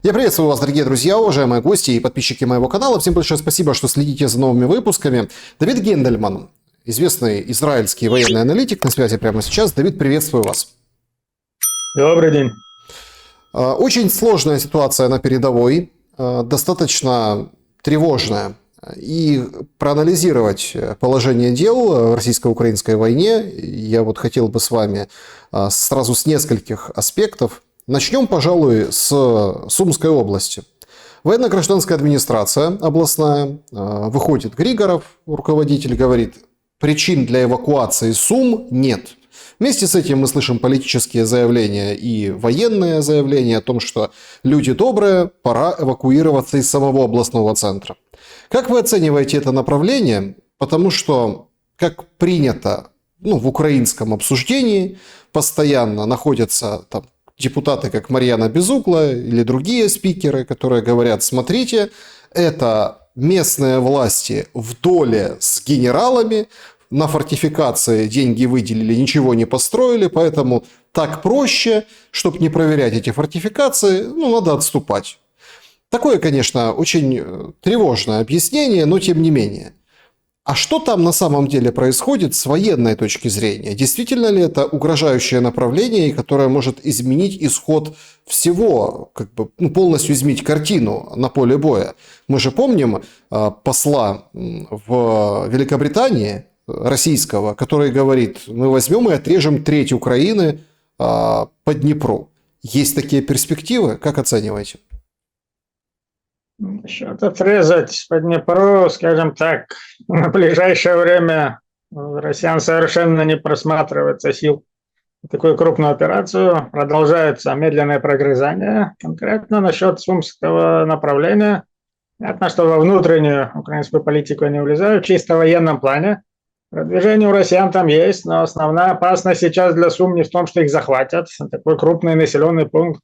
Я приветствую вас, дорогие друзья, уважаемые гости и подписчики моего канала. Всем большое спасибо, что следите за новыми выпусками. Давид Гендельман, известный израильский военный аналитик, на связи прямо сейчас. Давид, приветствую вас. Добрый день. Очень сложная ситуация на передовой, достаточно тревожная. И проанализировать положение дел в российско-украинской войне я вот хотел бы с вами сразу с нескольких аспектов. Начнем, пожалуй, с Сумской области. Военно-гражданская администрация областная, выходит Григоров, руководитель, говорит, причин для эвакуации Сум нет. Вместе с этим мы слышим политические заявления и военные заявления о том, что люди добрые, пора эвакуироваться из самого областного центра. Как вы оцениваете это направление? Потому что, как принято в украинском обсуждении, постоянно находятся там депутаты, как Марьяна Безугла или другие спикеры, которые говорят, смотрите, это местные власти в доле с генералами, на фортификации деньги выделили, ничего не построили, поэтому так проще, чтобы не проверять эти фортификации, надо отступать. Такое, конечно, очень тревожное объяснение, но тем не менее. А что там на самом деле происходит с военной точки зрения? Действительно ли это угрожающее направление, которое может изменить исход всего, полностью изменить картину на поле боя? Мы же помним посла в Великобритании, российского, который говорит, мы возьмем и отрежем треть Украины по Днепру. Есть такие перспективы? Как оцениваете? Насчет отрезать по Днепру, скажем так, на ближайшее время у россиян совершенно не просматривается сил на такую крупную операцию. Продолжается медленное прогрызание. Конкретно насчет сумского направления. Понятно, что во внутреннюю украинскую политику я не влезаю. В чисто военном плане продвижение у россиян там есть, но основная опасность сейчас для Сум не в том, что их захватят. Такой крупный населенный пункт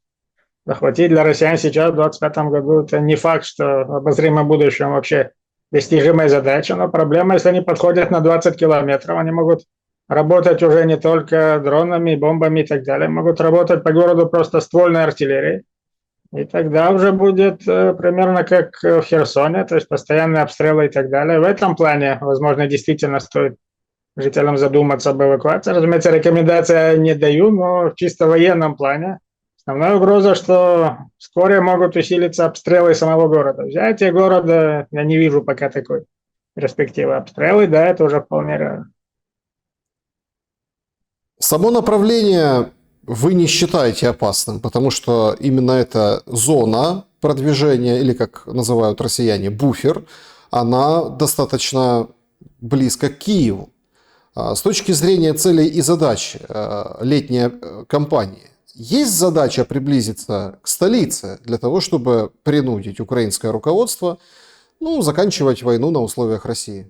захватить для россиян сейчас в 2025 году это не факт, что в обозримом будущем вообще достижимая задача, но проблема, если они подходят на 20 километров, они могут работать уже не только дронами, бомбами и так далее, могут работать по городу просто ствольной артиллерией, и тогда уже будет примерно как в Херсоне, то есть постоянные обстрелы и так далее. В этом плане, возможно, действительно стоит жителям задуматься об эвакуации. Разумеется, рекомендации я не даю, но в чисто военном плане основная угроза, что вскоре могут усилиться обстрелы самого города. Взятие города я не вижу пока такой перспективы. Обстрелы, да, это уже вполне реально. Само направление вы не считаете опасным, потому что именно эта зона продвижения, или как называют россияне, буфер, она достаточно близко к Киеву. С точки зрения целей и задач летней кампании, есть задача приблизиться к столице для того, чтобы принудить украинское руководство заканчивать войну на условиях России?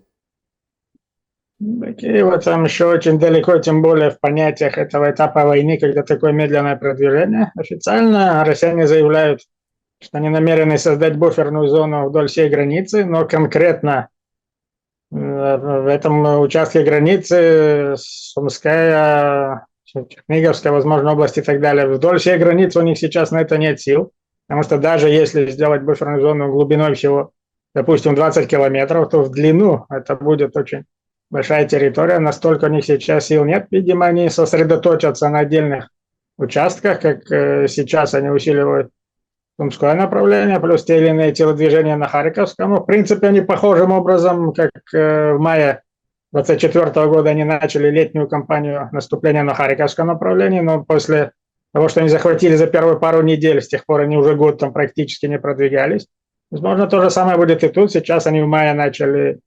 До Киева там еще очень далеко, тем более в понятиях этого этапа войны, когда такое медленное продвижение. Официально россияне заявляют, что они намерены создать буферную зону вдоль всей границы, но конкретно в этом участке границы Сумская, Черниговская, возможно, область и так далее. Вдоль всей границы у них сейчас на это нет сил, потому что даже если сделать буферную зону глубиной всего, допустим, 20 километров, то в длину это будет очень большая территория, настолько у них сейчас сил нет. Видимо, они сосредоточатся на отдельных участках, как сейчас они усиливают Сумское направление, плюс те или иные телодвижения на Харьковском. В принципе, они похожим образом, как в мае 2024 года они начали летнюю кампанию наступления на Харьковском направлении, но после того, что они захватили за первые пару недель, с тех пор они уже год там практически не продвигались. Возможно, то же самое будет и тут. Сейчас они в мае начали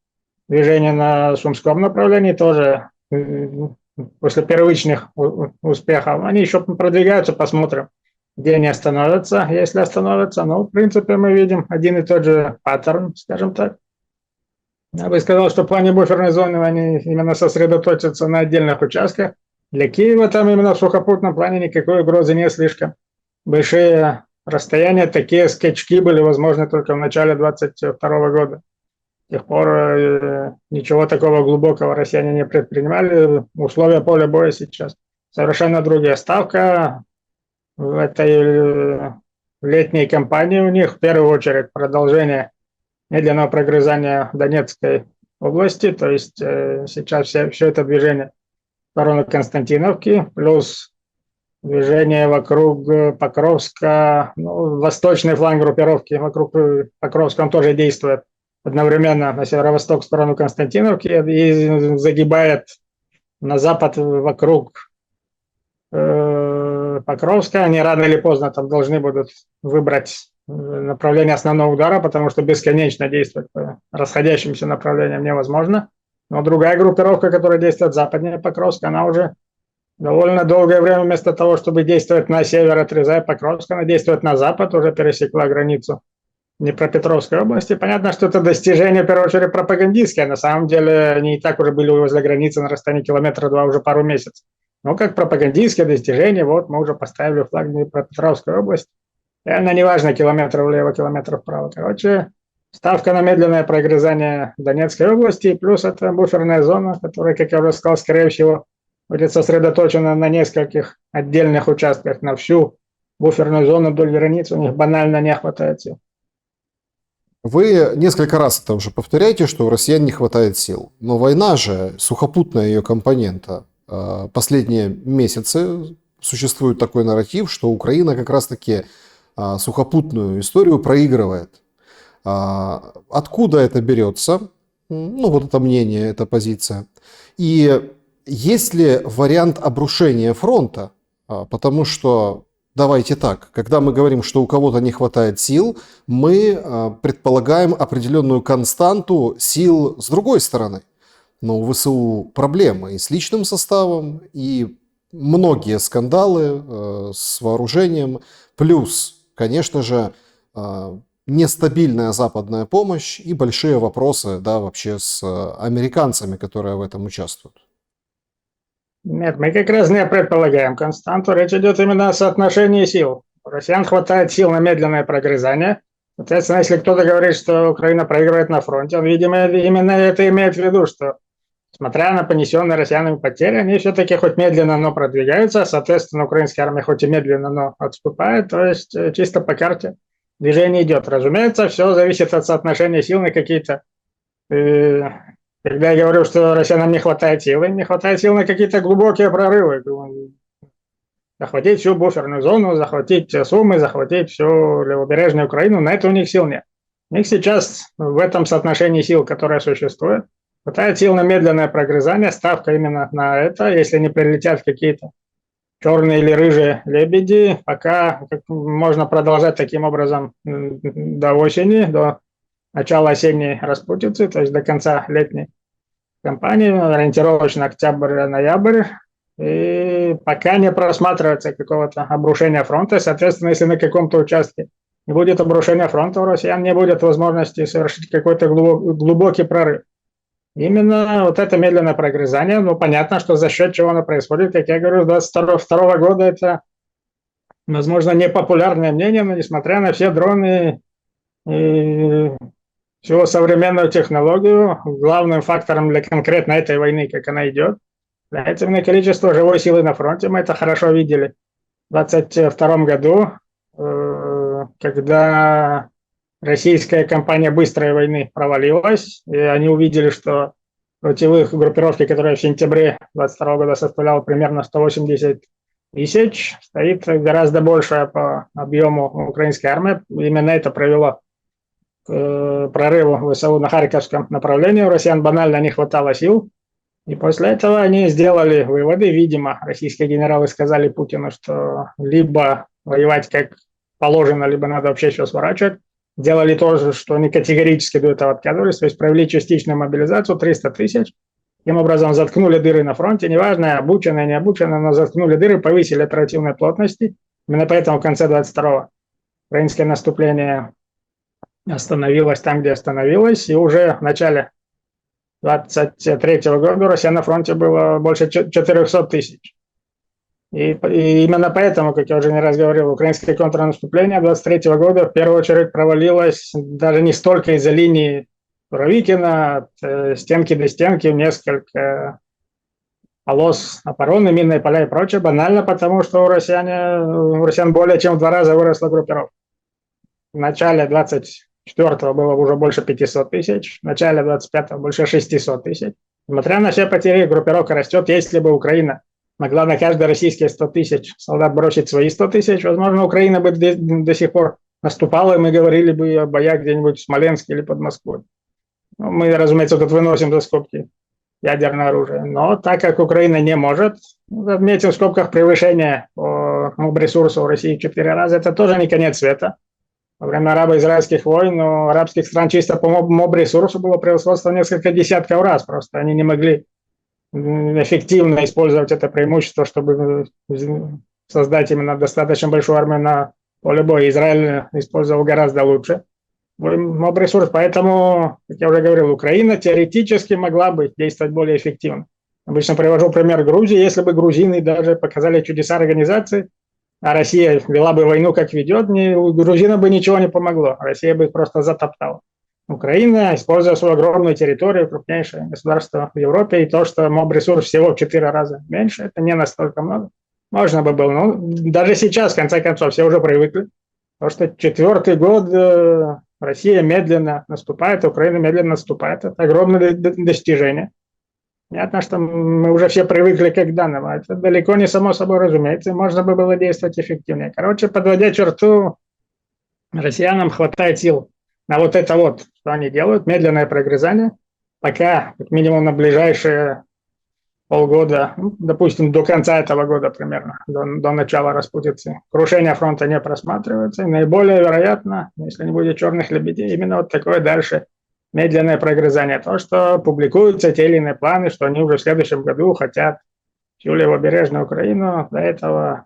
движение на Сумском направлении, тоже после первичных успехов. Они еще продвигаются, посмотрим, где они остановятся, если остановятся. Но, в принципе, мы видим один и тот же паттерн, скажем так. Я бы сказал, что в плане буферной зоны они именно сосредоточатся на отдельных участках. Для Киева там именно в сухопутном плане никакой угрозы нет, слишком большие расстояния, такие скачки были возможны только в начале 2022 года. С тех пор ничего такого глубокого россияне не предпринимали. Условия поля боя сейчас совершенно другие. Ставка в этой летней кампании у них в первую очередь продолжение медленного прогрызания Донецкой области, то есть сейчас все это движение в сторону Константиновки, плюс движение вокруг Покровска, ну, восточный фланг группировки вокруг Покровска, он тоже действует одновременно на северо-восток в сторону Константиновки и загибает на запад вокруг Покровска. Они рано или поздно там должны будут выбрать направление основного удара, потому что бесконечно действовать по расходящимся направлениям невозможно. Но другая группировка, которая действует западнее Покровска, она уже довольно долгое время вместо того, чтобы действовать на север, отрезая Покровск, она действует на запад, уже пересекла границу Днепропетровской области. Понятно, что это достижение, в первую очередь, пропагандистское. На самом деле, они и так уже были возле границы на расстоянии километра-два уже пару месяцев. Но как пропагандистское достижение, вот мы уже поставили флаг Днепропетровской области. Реально неважно, километр влево, километр вправо. Короче, ставка на медленное прогрызание Донецкой области, плюс это буферная зона, которая, как я уже сказал, скорее всего, будет сосредоточена на нескольких отдельных участках. На всю буферную зону вдоль границы у них банально не хватает сил. Вы несколько раз это уже повторяете, что у россиян не хватает сил. Но война же, сухопутная ее компонента, последние месяцы существует такой нарратив, что Украина как раз-таки сухопутную историю проигрывает. Откуда это берется? Ну, вот это мнение, эта позиция. И есть ли вариант обрушения фронта? Потому что, давайте так, когда мы говорим, что у кого-то не хватает сил, мы предполагаем определенную константу сил с другой стороны. Но у ВСУ проблемы и с личным составом, и многие скандалы с вооружением, плюс, конечно же, нестабильная западная помощь и большие вопросы, да, вообще с американцами, которые в этом участвуют. Нет, мы как раз не предполагаем константу. Речь идет именно о соотношении сил. У россиян хватает сил на медленное прогрызание. Соответственно, если кто-то говорит, что Украина проигрывает на фронте, он, видимо, именно это имеет в виду, что, смотря на понесенные россиянами потери, они все-таки хоть медленно, но продвигаются. Соответственно, украинская армия хоть и медленно, но отступает. То есть чисто по карте движение идет. Разумеется, все зависит от соотношения сил на какие-то... Когда я говорю, что россиянам не хватает сил, им не хватает сил на какие-то глубокие прорывы. Захватить всю буферную зону, захватить Сумы, захватить всю левобережную Украину, на это у них сил нет. У них сейчас в этом соотношении сил, которое существует, хватает сил на медленное прогрызание, ставка именно на это. Если не прилетят какие-то черные или рыжие лебеди, пока можно продолжать таким образом до осени, до начала осенней распутицы, то есть до конца летней кампании, ориентировочно октябрь-ноябрь, и пока не просматривается какого-то обрушения фронта. Соответственно, если на каком-то участке не будет обрушения фронта, у россиян не будет возможности совершить какой-то глубокий прорыв. Именно вот это медленное прогрызание, ну, понятно, что за счет чего оно происходит, как я говорю, с 2022 года это, возможно, непопулярное мнение, но несмотря на все дроны и всю современную технологию, главным фактором для конкретно этой войны, как она идет, является именно количество живой силы на фронте. Мы это хорошо видели в 2022 году, когда российская кампания быстрой войны провалилась, и они увидели, что против их группировки, которая в сентябре 2022 года составляла примерно 180 тысяч, стоит гораздо большая по объему украинская армия. Именно это привело к прорыву ВСУ на Харьковском направлении. У россиян банально не хватало сил. И после этого они сделали выводы. Видимо, российские генералы сказали Путину, что либо воевать как положено, либо надо вообще все сворачивать. Делали то же, что они категорически до этого отказывались, то есть провели частичную мобилизацию, 300 тысяч. Таким образом заткнули дыры на фронте, неважно, обученные, не обученные, но заткнули дыры, повысили оперативной плотности. Именно поэтому в конце 22-го украинское наступление остановилась там, где остановилась, и уже в начале 23-го года Россия на фронте было больше 400 тысяч. И именно поэтому, как я уже не раз говорил, украинское контрнаступление 23-го года в первую очередь провалилось даже не столько из-за линии Суровикина, от стенки до стенки, несколько полос обороны, минные поля и прочее, банально потому, что у россиян более чем в 2 раза выросла группировка. в начале 24-го было уже больше 500 тысяч, в начале 25-го больше 600 тысяч. Несмотря на все потери, группировка растет. Если бы Украина могла на каждые российские 100 тысяч солдат бросить свои 100 тысяч, возможно, Украина бы до сих пор наступала, и мы говорили бы о боях где-нибудь в Смоленске или под Москвой. Ну, мы, разумеется, тут выносим за скобки ядерное оружие. Но так как Украина не может, отметим в скобках превышение по ресурсу в России в 4 раза, это тоже не конец света. Во время арабо-израильских войн у арабских стран чисто по моб-ресурсу было превосходство несколько десятков раз. Просто они не могли эффективно использовать это преимущество, чтобы создать именно достаточно большую армию на поле боя. Израиль использовал гораздо лучше моб-ресурс. Поэтому, как я уже говорил, Украина теоретически могла бы действовать более эффективно. Обычно привожу пример Грузии. Если бы грузины даже показали чудеса организации, а Россия вела бы войну, как ведет, грузинам бы ничего не помогло. Россия бы их просто затоптала. Украина, используя свою огромную территорию, крупнейшее государство в Европе, и то, что моб-ресурс всего в 4 раза меньше, это не настолько много. Можно бы было. Но даже сейчас, в конце концов, все уже привыкли. Потому что 4-й год Россия медленно наступает, Украина медленно наступает. Это огромное достижение. Понятно, что мы уже все привыкли к данному. Это далеко не само собой разумеется. Можно бы было действовать эффективнее. Короче, подводя черту, россиянам хватает сил на вот это вот, что они делают, медленное прогрызание, пока, как минимум, на ближайшие полгода, допустим, до конца этого года примерно, до начала распутицы, крушение фронта не просматривается. И наиболее вероятно, если не будет черных лебедей, именно вот такое дальше медленное прогрызание. То, что публикуются те или иные планы, что они уже в следующем году хотят всю левобережную Украину, до этого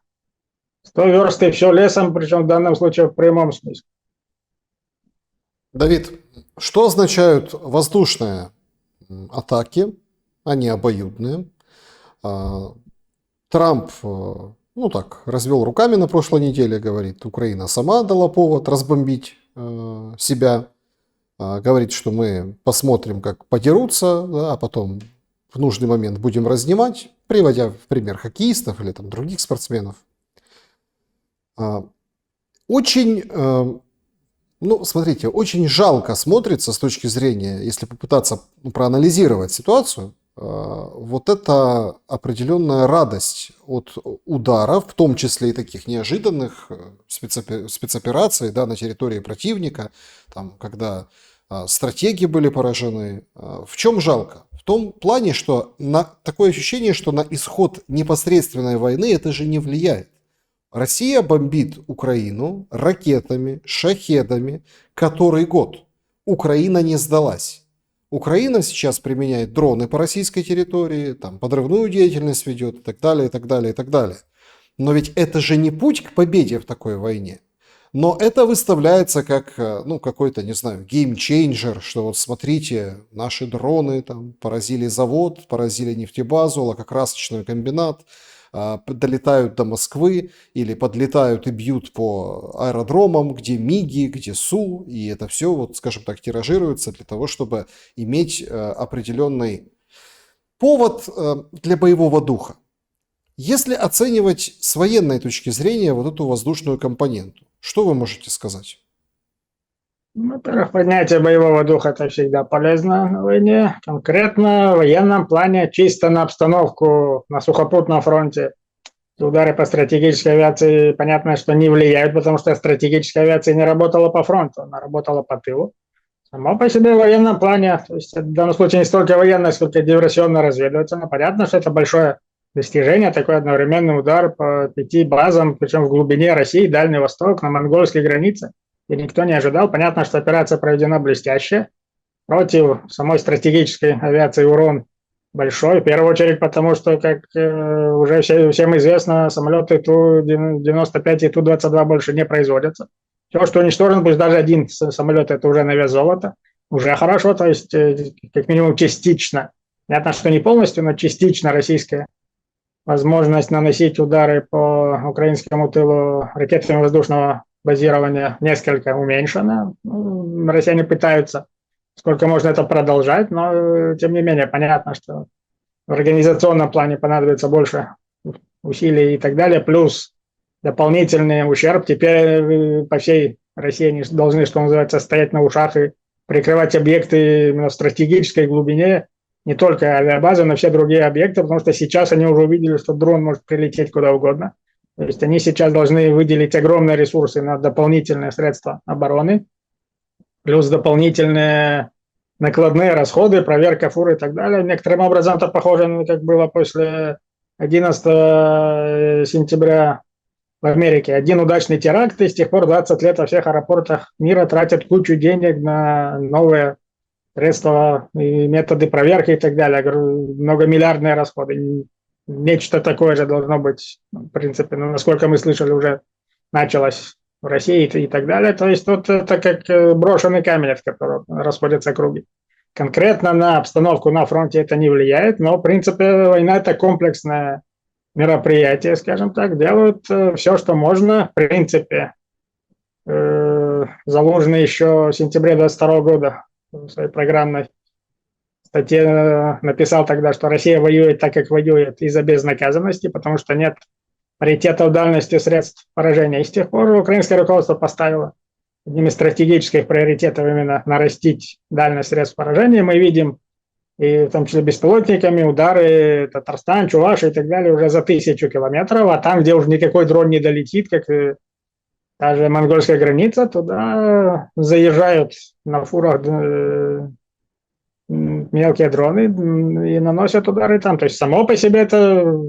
100 верст и все лесом, причем в данном случае в прямом смысле. Давид, что означают воздушные атаки? Они обоюдные. Трамп, ну так, развел руками на прошлой неделе, говорит, Украина сама дала повод разбомбить себя. Говорит, что мы посмотрим, как подерутся, да, а потом в нужный момент будем разнимать, приводя в пример хоккеистов или там, других спортсменов. Очень, ну, смотрите, очень жалко смотрится с точки зрения, если попытаться проанализировать ситуацию, вот эта определенная радость от ударов, в том числе и таких неожиданных спецопераций, да, на территории противника, там, когда стратеги были поражены. В чем жалко? В том плане, что такое ощущение, что на исход непосредственной войны это же не влияет. Россия бомбит Украину ракетами, шахедами который год. Украина не сдалась. Украина сейчас применяет дроны по российской территории, там подрывную деятельность ведет и так далее, и так далее, и так далее. Но ведь это же не путь к победе в такой войне. Но это выставляется как, ну, какой-то, не знаю, геймчейнджер, что вот смотрите, наши дроны там поразили завод, поразили нефтебазу, лакокрасочный комбинат, долетают до Москвы или подлетают и бьют по аэродромам, где МИГи, где Су, и это все, вот, скажем так, тиражируется для того, чтобы иметь определенный повод для боевого духа. Если оценивать с военной точки зрения вот эту воздушную компоненту, что вы можете сказать? Во-первых, поднятие боевого духа – это всегда полезно на войне. Конкретно в военном плане, чисто на обстановку на сухопутном фронте, удары по стратегической авиации, понятно, что не влияют, потому что стратегическая авиация не работала по фронту, она работала по тылу. Само по себе в военном плане, то есть в данном случае не столько военное, сколько диверсионно-разведывательное, понятно, что это большое достижение, такой одновременный удар по 5 базам, причем в глубине России, Дальний Восток, на монгольской границе. И никто не ожидал. Понятно, что операция проведена блестяще. Против самой стратегической авиации урон большой. В первую очередь потому, что, как уже всем известно, самолеты Ту-95 и Ту-22 больше не производятся. Все, что уничтожено, пусть даже один самолет, это уже на вес золота. Уже хорошо, то есть как минимум частично. Понятно, что не полностью, но частично российская возможность наносить удары по украинскому тылу ракетами воздушного базирования несколько уменьшено. Россияне пытаются, сколько можно это продолжать, но тем не менее понятно, что в организационном плане понадобится больше усилий и так далее, плюс дополнительный ущерб теперь по всей Россия не должны, что называется, стоять на ушах и прикрывать объекты именно в стратегической глубине, не только авиабазы, но все другие объекты, потому что сейчас они уже увидели, что дрон может прилететь куда угодно. То есть они сейчас должны выделить огромные ресурсы на дополнительные средства обороны, плюс дополнительные накладные расходы, проверка фур и так далее. Некоторым образом это похоже, как было после 11 сентября в Америке. Один удачный теракт, и с тех пор 20 лет во всех аэропортах мира тратят кучу денег на новые средства и методы проверки и так далее. Многомиллиардные расходы. Нечто такое же должно быть, в принципе, насколько мы слышали, уже началось в России и так далее. То есть тут это как брошенный камень, от которого расходятся круги. Конкретно на обстановку на фронте это не влияет, но, в принципе, война – это комплексное мероприятие, скажем так. Делают все, что можно. В принципе, Залужный еще в сентябре 2022 года в своей программной статье написал тогда, что Россия воюет так, как воюет из-за безнаказанности, потому что нет паритета в дальности средств поражения. И с тех пор украинское руководство поставило одним из стратегических приоритетов именно нарастить дальность средств поражения. Мы видим, и в том числе беспилотниками, удары Татарстан, Чувашия и так далее уже за 1000 километров, а там, где уже никакой дрон не долетит, как та же монгольская граница, туда заезжают на фурах мелкие дроны и наносят удары там. То есть само по себе это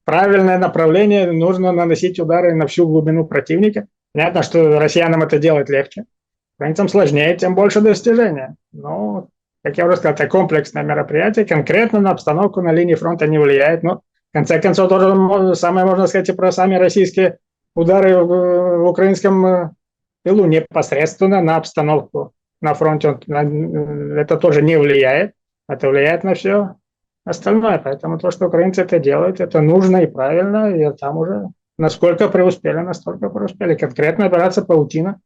правильное направление, нужно наносить удары на всю глубину противника. Понятно, что россиянам это делать легче, украинцам сложнее, тем больше достижения. Но, как я уже сказал, это комплексное мероприятие, конкретно на обстановку на линии фронта не влияет. Но, в конце концов, тоже самое можно сказать и про сами российские удары в украинском тылу непосредственно на обстановку на фронте. Это тоже не влияет, это влияет на все остальное. Поэтому то, что украинцы это делают, это нужно и правильно, и там уже насколько преуспели, настолько преуспели. Конкретно операция «Паутина»,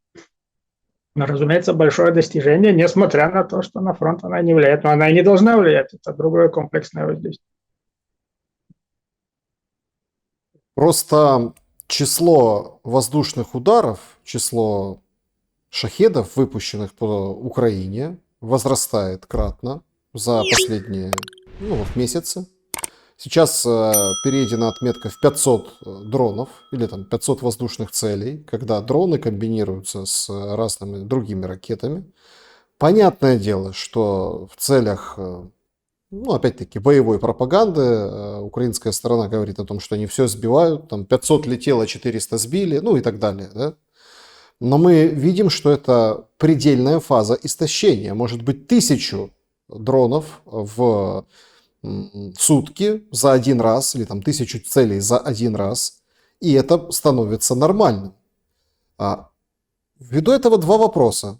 но, разумеется, большое достижение, несмотря на то, что на фронт она не влияет. Но она и не должна влиять, это другое комплексное воздействие. Просто число воздушных ударов, число шахедов, выпущенных по Украине, возрастает кратно за последние месяцы. Сейчас перейдена отметка в 500 дронов или там 500 воздушных целей, когда дроны комбинируются с разными другими ракетами. Понятное дело, что в целях, опять-таки, боевой пропаганды украинская сторона говорит о том, что они все сбивают, там 500 летело, 400 сбили, и так далее, да? Но мы видим, что это предельная фаза истощения. Может быть 1000 дронов в сутки за один раз, или там 1000 целей за один раз, и это становится нормальным. Ввиду этого два вопроса.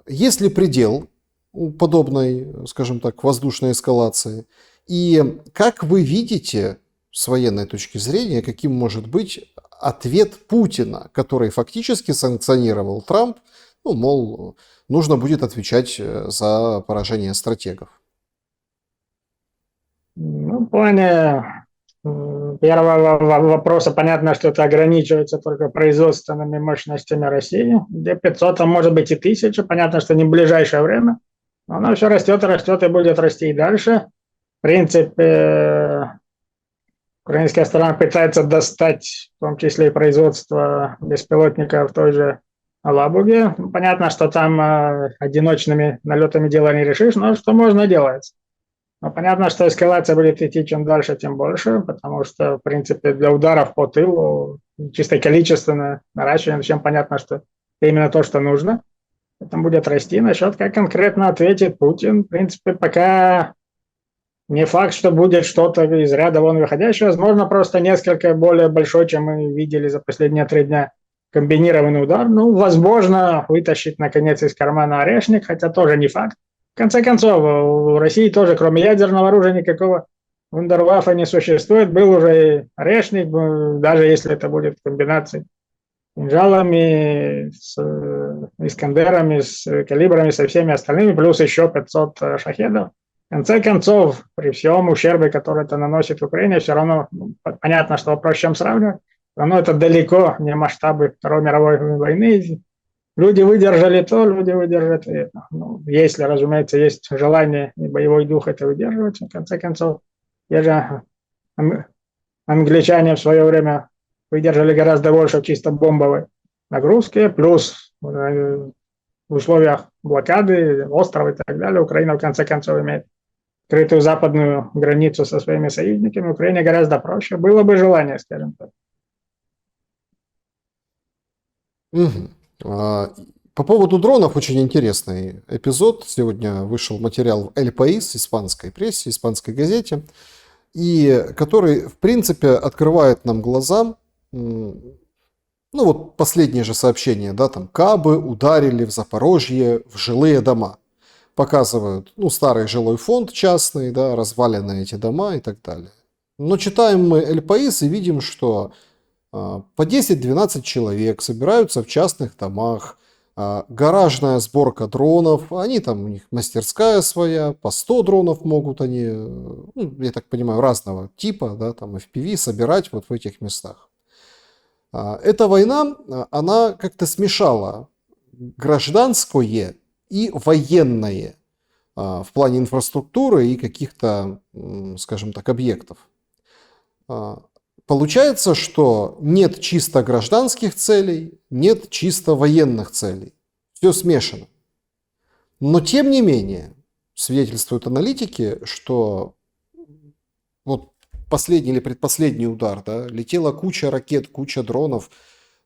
Есть ли предел у подобной, скажем так, воздушной эскалации? И как вы видите, с военной точки зрения, каким может быть ответ Путина, который фактически санкционировал Трамп, мол, нужно будет отвечать за поражение стратегов? В плане первого вопроса понятно, что это ограничивается только производственными мощностями России, где 500, а может быть и 1000. Понятно, что не в ближайшее время, но оно все растет и будет расти и дальше. В принципе, украинская сторона пытается достать, в том числе и производство беспилотников в той же Алабуге. Понятно, что там одиночными налетами дело не решишь, но что можно делать. Но понятно, что эскалация будет идти чем дальше, тем больше, потому что, в принципе, для ударов по тылу чисто количественное наращивание, всем понятно, что это именно то, что нужно. Это будет расти. Насчет, как конкретно ответит Путин, в принципе, пока не факт, что будет что-то из ряда вон выходящее. Возможно, просто несколько более большой, чем мы видели за последние 3 дня, комбинированный удар. Возможно, вытащить, наконец, из кармана орешник, хотя тоже не факт. В конце концов, в России тоже, кроме ядерного оружия, никакого вундерваффа не существует. Был уже и орешник, даже если это будет в комбинации с кинжалами, с искандерами, с калибрами, со всеми остальными, плюс еще 500 шахедов. В конце концов, при всем ущербе, который это наносит Украине, все равно понятно, что вопрос с чем сравнивать. Но это далеко не масштабы Второй мировой войны. люди выдержали то, люди выдержат и это. Ну, если, разумеется, есть желание и боевой дух это выдерживать, в конце концов, те же англичане в свое время выдержали гораздо больше чисто бомбовой нагрузки, плюс в условиях блокады, острова и так далее, Украина в конце концов имеет открытую западную границу со своими союзниками, Украине гораздо проще. Было бы желание, скажем так. Мгм. По поводу дронов очень интересный эпизод. Сегодня вышел материал в El País, испанской прессе, испанской газете, и который, в принципе, открывает нам глаза. Ну вот последнее же сообщение, да, там Кабы ударили в Запорожье в жилые дома. Показывают, ну, старый жилой фонд частный, да, разваленные эти дома и так далее. Но читаем мы El País и видим, что по 10-12 человек собираются в частных домах, гаражная сборка дронов, они там, у них мастерская своя, по 100 дронов могут они, ну, я так понимаю, разного типа, да, там FPV собирать вот в этих местах. Эта война, она как-то смешала гражданское и военное в плане инфраструктуры и каких-то, скажем так, объектов. Получается, что нет чисто гражданских целей, нет чисто военных целей. Все смешано. Но тем не менее, свидетельствуют аналитики, что вот последний или предпоследний удар, да, летела куча ракет, куча дронов,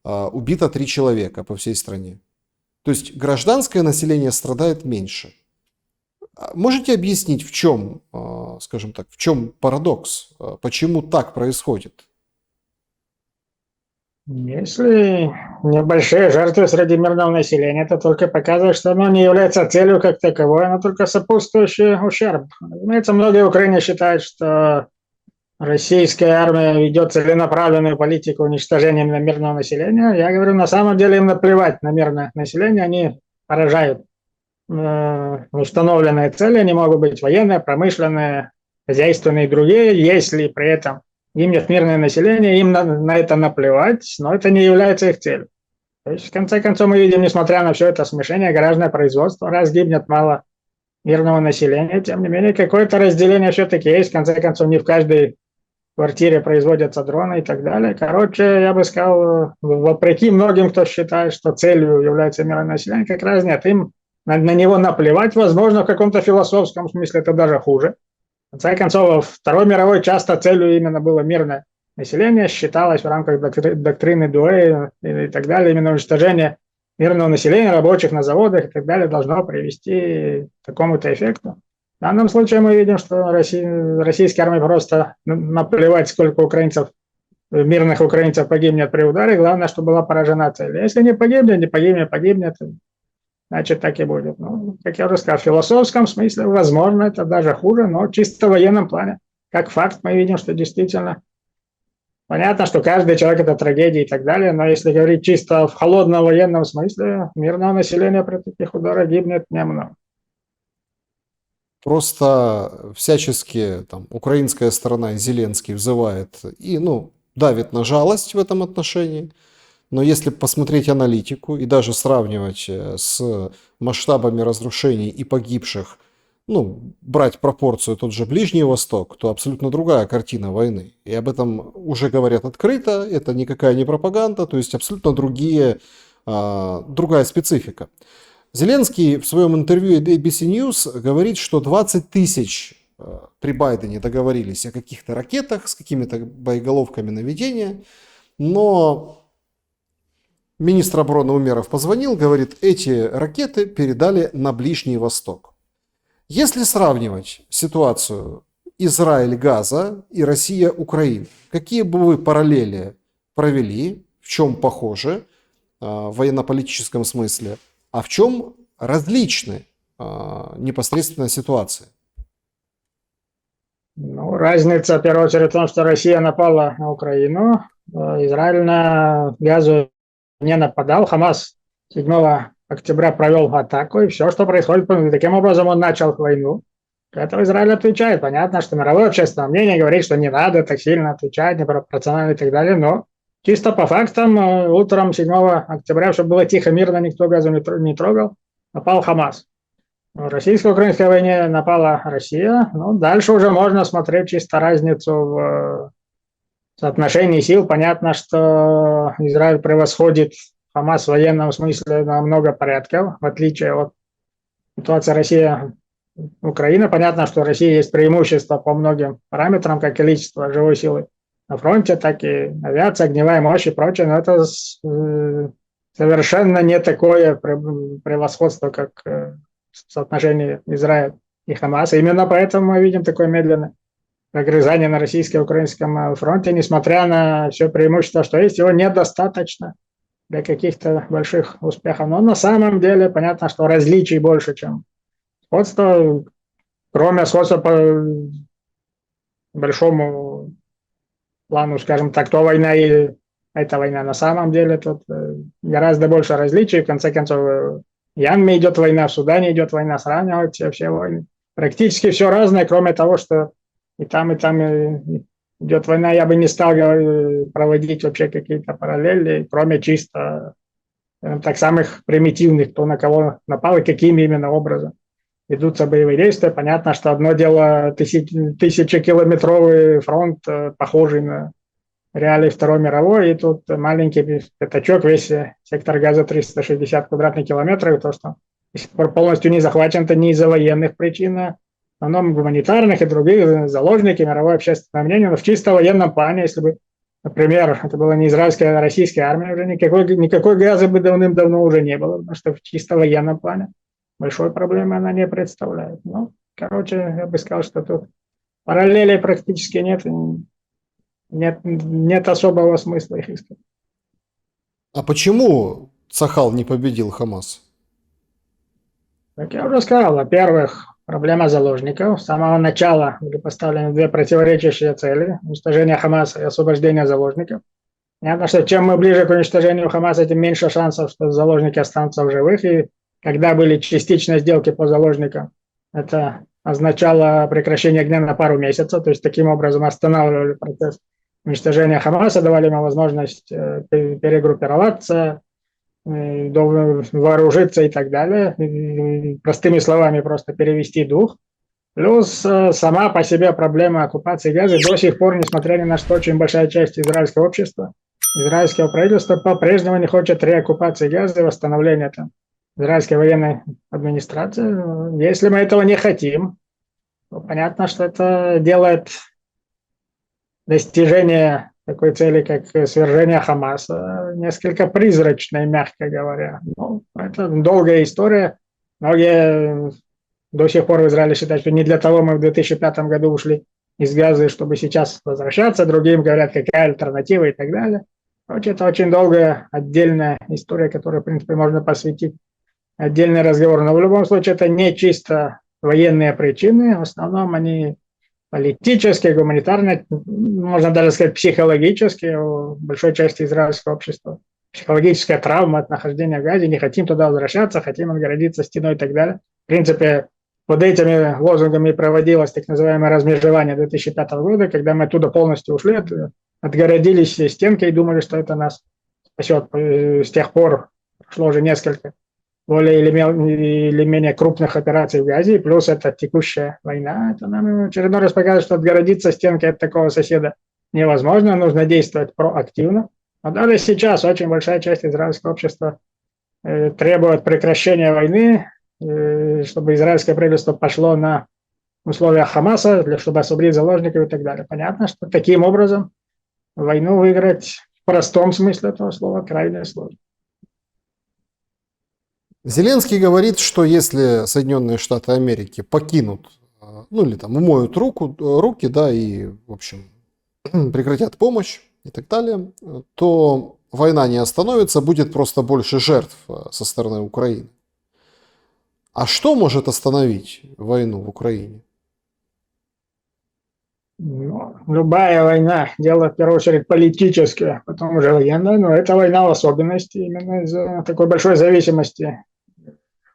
убито 3 человека по всей стране. То есть гражданское население страдает меньше. Можете объяснить, в чем, скажем так, в чем парадокс? Почему так происходит? Если небольшие жертвы среди мирного населения, это только показывает, что оно не является целью как таковой, оно только сопутствующий ущерб. Разумеется, многие в Украине считают, что российская армия ведет целенаправленную политику уничтожения именно мирного населения. Я говорю, на самом деле им наплевать на мирное население, они поражают установленные цели, они могут быть военные, промышленные, хозяйственные и другие, если при этом им нет мирное население, им на это наплевать, но это не является их целью. То есть, в конце концов, мы видим, несмотря на все это смешение, гаражное производство, раз гибнет мало мирного населения, тем не менее, какое-то разделение все-таки есть. В конце концов, не в каждой квартире производятся дроны и так далее. Короче, я бы сказал, вопреки многим, кто считает, что целью является мирное население, как раз нет. Им на него наплевать, возможно, в каком-то философском смысле это даже хуже. В конце концов, во Второй мировой часто целью именно было мирное население, считалось в рамках доктрины Дуэя и так далее, именно уничтожение мирного населения, рабочих на заводах и так далее должно привести к такому-то эффекту. В данном случае мы видим, что российская армия просто наплевать, сколько украинцев, мирных украинцев погибнет при ударе, главное, чтобы была поражена цель. Если не погибнет, погибнет, значит, так и будет. Ну, как я уже сказал, в философском смысле, возможно, это даже хуже, но чисто в военном плане, как факт, мы видим, что действительно понятно, что каждый человек – это трагедия и так далее, но если говорить чисто в холодном военном смысле, мирного населения при таких ударах гибнет немного. Просто всячески там, украинская сторона и Зеленский взывает и, ну, давит на жалость в этом отношении. Но если посмотреть аналитику и даже сравнивать с масштабами разрушений и погибших, ну, брать пропорцию тот же Ближний Восток, то абсолютно другая картина войны. И об этом уже говорят открыто, это никакая не пропаганда, то есть абсолютно другая специфика. Зеленский в своем интервью ABC News говорит, что 20 тысяч при Байдене договорились о каких-то ракетах с какими-то боеголовками наведения, но министр обороны Умеров позвонил, говорит, эти ракеты передали на Ближний Восток. Если сравнивать ситуацию Израиль-Газа и Россия-Украина, какие бы вы параллели провели, в чем похожи в военно-политическом смысле, а в чем различны непосредственно ситуации? Ну, разница, в первую очередь, в том, что Россия напала на Украину, Израиль на Газу не нападал, Хамас 7 октября провел атаку, и все, что происходит, таким образом он начал войну. Для этого Израиль отвечает. Понятно, что мировое общественное мнение говорит, что не надо так сильно отвечать, непропорционально и так далее, но чисто по фактам, утром 7 октября, чтобы было тихо, мирно, никто газу не трогал, напал Хамас. В российско-украинской войне напала Россия. Ну, дальше уже можно смотреть чисто разницу в соотношении сил. Понятно, что Израиль превосходит Хамас в военном смысле на много порядков, в отличие от ситуации Россия-Украина. Понятно, что в России есть преимущество по многим параметрам, как количество живой силы на фронте, так и авиация, огневая мощь и прочее. Но это совершенно не такое превосходство, как в соотношении Израиля и Хамаса. Именно поэтому мы видим такое медленное прогрызание на российско-украинском фронте, несмотря на все преимущество, что есть, его недостаточно для каких-то больших успехов. Но на самом деле понятно, что различий больше, чем сходство, кроме сходства по большому плану, скажем так, то война и эта война. На самом деле тут гораздо больше различий. В конце концов, в Мьянме идет война, в Судане идет война, сравнивать все войны. Практически все разное, кроме того, что и там идет война. Я бы не стал проводить вообще какие-то параллели, кроме чисто так самых примитивных, кто на кого напал и каким именно образом ведутся боевые действия. Понятно, что одно дело тысячекилометровый фронт, похожий на реалии Второй мировой, и тут маленький пятачок, весь сектор Газа 360 квадратных километров, и то, что до сих пор полностью не захвачен, это не из-за военных причин, а в основном гуманитарных и других, заложники, мировое общественное мнение, но в чисто военном плане, если бы, например, это была не израильская, а российская армия, уже никакой Газы бы давным-давно уже не было, потому что в чисто военном плане большой проблемы она не представляет. Ну, короче, я бы сказал, что тут параллелей практически нет особого смысла их искать. А почему Цахал не победил Хамас? Как я уже сказал, во-первых, проблема заложников. С самого начала были поставлены две противоречащие цели: уничтожение Хамаса и освобождение заложников. Понятно, что чем мы ближе к уничтожению Хамаса, тем меньше шансов, что заложники останутся в живых. И когда были частичные сделки по заложникам, это означало прекращение огня на пару месяцев. То есть таким образом останавливали процесс уничтожения Хамаса, давали ему возможность перегруппироваться, вооружиться и так далее. Простыми словами, просто перевести дух. Плюс сама по себе проблема оккупации Газы до сих пор, несмотря ни на что, очень большая часть израильского общества, израильского правительства по-прежнему не хочет реоккупации Газы, восстановления там израильской военной администрации. Если мы этого не хотим, то понятно, что это делает достижение такой цели, как свержение Хамаса, несколько призрачной, мягко говоря. Ну, это долгая история. Многие до сих пор в Израиле считают, что не для того мы в 2005 году ушли из Газы, чтобы сейчас возвращаться. Другим говорят, какая альтернатива и так далее. Короче, это очень долгая отдельная история, которой, в принципе, можно посвятить отдельный разговор. Но в любом случае это не чисто военные причины. В основном они политические, гуманитарные, можно даже сказать психологические, у большой части израильского общества. Психологическая травма от нахождения в Газе, не хотим туда возвращаться, хотим отгородиться стеной и так далее. В принципе, под этими лозунгами проводилось так называемое размежевание 2005 года, когда мы оттуда полностью ушли, отгородились стенкой и думали, что это нас спасет. С тех пор прошло уже несколько более или менее крупных операций в Газе, плюс это текущая война. Это нам очередной раз показывает, что отгородиться стенкой от такого соседа невозможно, нужно действовать проактивно. Но даже сейчас очень большая часть израильского общества требует прекращения войны, чтобы израильское правительство пошло на условия Хамаса, чтобы освободить заложников и так далее. Понятно, что таким образом войну выиграть в простом смысле этого слова крайне сложно. Зеленский говорит, что если Соединенные Штаты Америки покинут, ну или там умоют руки, да, и, в общем, прекратят помощь и так далее, то война не остановится, будет просто больше жертв со стороны Украины. А что может остановить войну в Украине? Ну, любая война, дело в первую очередь политическое, потом уже военное, но эта война в особенности именно из-за такой большой зависимости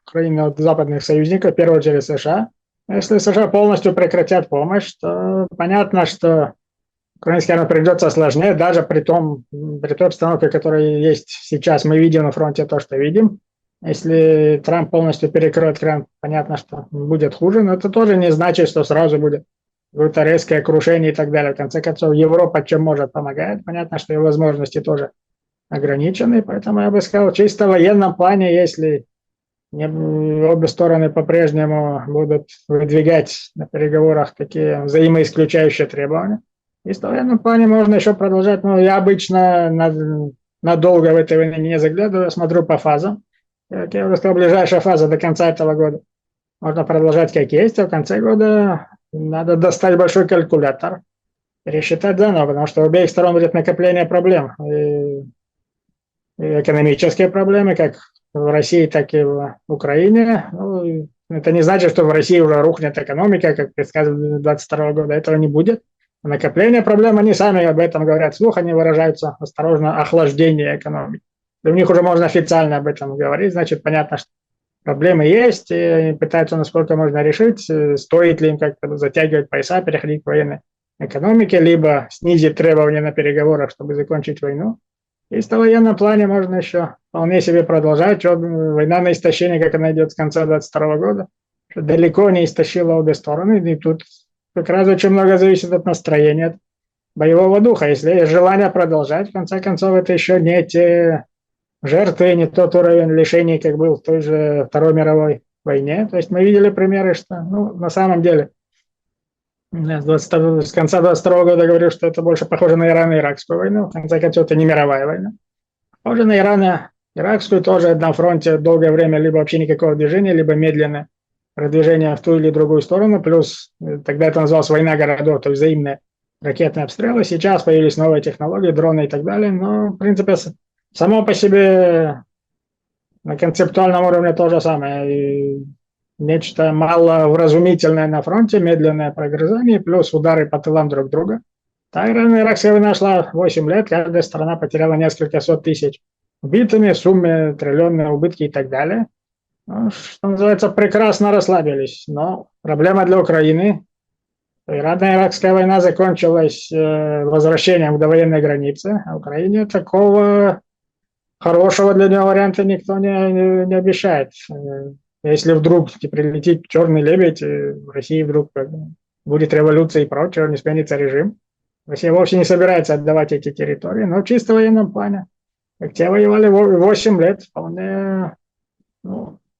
Украины от западных союзников, в первую очередь США. Если США полностью прекратят помощь, то понятно, что украинской армии придется сложнее, даже при той обстановке, которая есть сейчас. Мы видим на фронте то, что видим. Если Трамп полностью перекроет кран, понятно, что будет хуже, но это тоже не значит, что сразу будет какое-то резкое крушение и так далее. В конце концов, Европа чем может помогает. Понятно, что ее возможности тоже ограничены, поэтому я бы сказал, чисто в военном плане, если обе стороны по-прежнему будут выдвигать на переговорах такие взаимоисключающие требования, чисто в военном плане можно еще продолжать. Но я обычно надолго в этой войне не заглядываю, смотрю по фазам. Как я уже сказал, ближайшая фаза до конца этого года можно продолжать как есть, а в конце года надо достать большой калькулятор, пересчитать заново, потому что у обеих сторон будет накопление проблем. И экономические проблемы, как в России, так и в Украине. Ну, это не значит, что в России уже рухнет экономика, как предсказывали 2022 года. Этого не будет. Накопление проблем, они сами об этом говорят вслух, они выражаются осторожно, охлаждение экономики. И у них уже можно официально об этом говорить, значит, понятно, что проблемы есть, и пытаются, насколько можно решить, стоит ли им как-то затягивать пояса, переходить к военной экономике, либо снизить требования на переговорах, чтобы закончить войну. И в военном плане можно еще вполне себе продолжать. Война на истощение, как она идет с конца 2022 года, далеко не истощила обе стороны. И тут как раз очень много зависит от настроения, от боевого духа. Если есть желание продолжать, в конце концов, это еще не те жертвы, не тот уровень лишений, как был в той же Второй мировой войне. То есть мы видели примеры, что на самом деле с конца 22 года говорил, что это больше похоже на Ирано-Иракскую войну. В конце концов, это не мировая война. Похоже на Ирано-Иракскую тоже на фронте долгое время либо вообще никакого движения, либо медленное продвижение в ту или другую сторону. Плюс тогда это называлось война городов, то есть взаимные ракетные обстрелы. Сейчас появились новые технологии, дроны и так далее. Но, в принципе, само по себе на концептуальном уровне то же самое. И нечто маловразумительное на фронте, медленное прогрызание, плюс удары по тылам друг друга. Та Ирано-Иракская война шла 8 лет, каждая сторона потеряла несколько сот тысяч убитыми, в сумме триллионные убытки и так далее. Ну, что называется, прекрасно расслабились. Но проблема для Украины. Ирано-Иракская война закончилась возвращением к довоенной границе, а Украине такого хорошего для нее варианта никто не обещает. Если вдруг прилетит черный лебедь, в России вдруг будет революция и прочее, не сменится режим. Россия вовсе не собирается отдавать эти территории, но в чисто военном плане. Как те воевали 8 лет, вполне,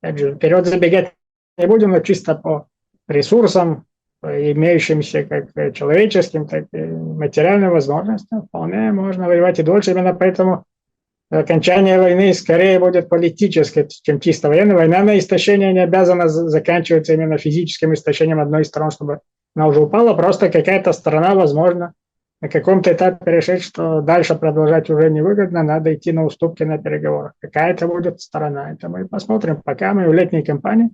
опять же, вперед забегать не будем, но чисто по ресурсам, имеющимся как человеческим, так и материальным возможностям, вполне можно воевать и дольше. Именно поэтому окончание войны скорее будет политической, чем чисто военной. Война на истощение не обязана заканчиваться именно физическим истощением одной из сторон, чтобы она уже упала. Просто какая-то сторона, возможно, на каком-то этапе решит, что дальше продолжать уже невыгодно, надо идти на уступки на переговорах. Какая это будет сторона, это мы посмотрим. Пока мы в летней кампании